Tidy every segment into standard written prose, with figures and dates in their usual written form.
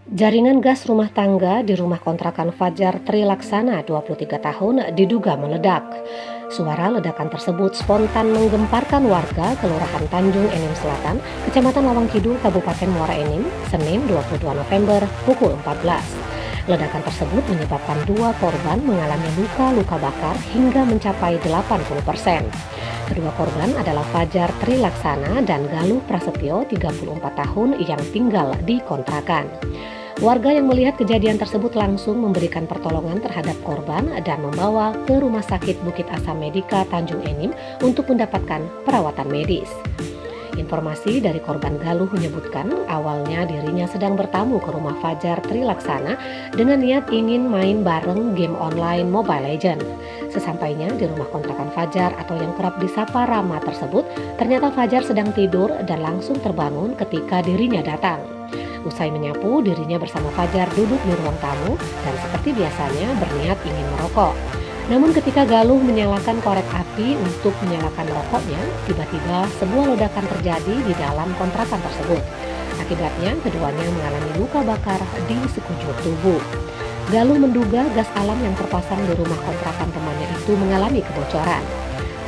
Jaringan gas rumah tangga di rumah kontrakan Fajar Trilaksana 23 tahun diduga meledak. Suara ledakan tersebut spontan menggemparkan warga Kelurahan Tanjung Enim Selatan, Kecamatan Lawang Kidul, Kabupaten Muara Enim, Senin 22 November pukul 14. Ledakan tersebut menyebabkan dua korban mengalami luka-luka bakar hingga mencapai 80%. Kedua korban adalah Fajar Trilaksana dan Galuh Prasetyo 34 tahun yang tinggal di kontrakan. Warga yang melihat kejadian tersebut langsung memberikan pertolongan terhadap korban dan membawa ke Rumah Sakit Bukit Asam Medika Tanjung Enim untuk mendapatkan perawatan medis. Informasi dari korban Galuh menyebutkan awalnya dirinya sedang bertamu ke rumah Fajar Trilaksana dengan niat ingin main bareng game online Mobile Legends. Sesampainya di rumah kontrakan Fajar atau yang kerap disapa Rama tersebut, ternyata Fajar sedang tidur dan langsung terbangun ketika dirinya datang. Usai menyapu, dirinya bersama Fajar duduk di ruang tamu dan seperti biasanya berniat ingin merokok. Namun ketika Galuh menyalakan korek api untuk menyalakan rokoknya, tiba-tiba sebuah ledakan terjadi di dalam kontrakan tersebut. Akibatnya keduanya mengalami luka bakar di sekujur tubuh. Galuh menduga gas alam yang terpasang di rumah kontrakan temannya itu mengalami kebocoran.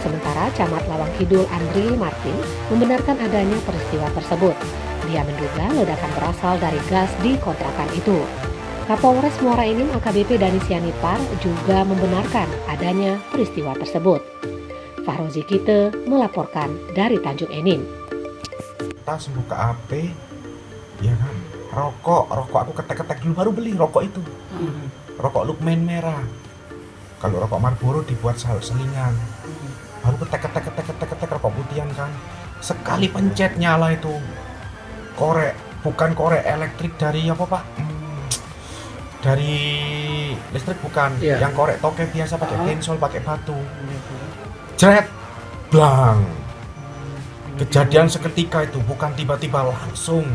Sementara Camat Lawang Kidul Andri Martin membenarkan adanya peristiwa tersebut. Dia menduga ledakan berasal dari gas di kontrakan itu. Kapolres Muara Enim AKBP Dani Sianipar juga membenarkan adanya peristiwa tersebut. Fahrozi Kite melaporkan dari Tanjung Enim. Tas buka HP, ya kan, rokok aku ketek-ketek dulu baru beli rokok itu. Rokok Lukman merah. Kalau rokok Marlboro dibuat selingan. Baru ketek rokok putihan kan. Sekali pencet nyala itu. Korek, bukan korek elektrik dari apa Pak? Dari listrik bukan, yang korek toke biasa pakai pensol, pakai batu. Jret, blang. Kejadian seketika itu, bukan tiba-tiba langsung.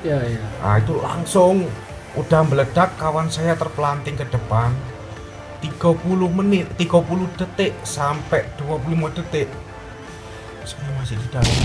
Nah itu langsung udah meledak, kawan saya terpelanting ke depan 30 menit, 30 detik sampai 25 detik. Saya masih di dalam.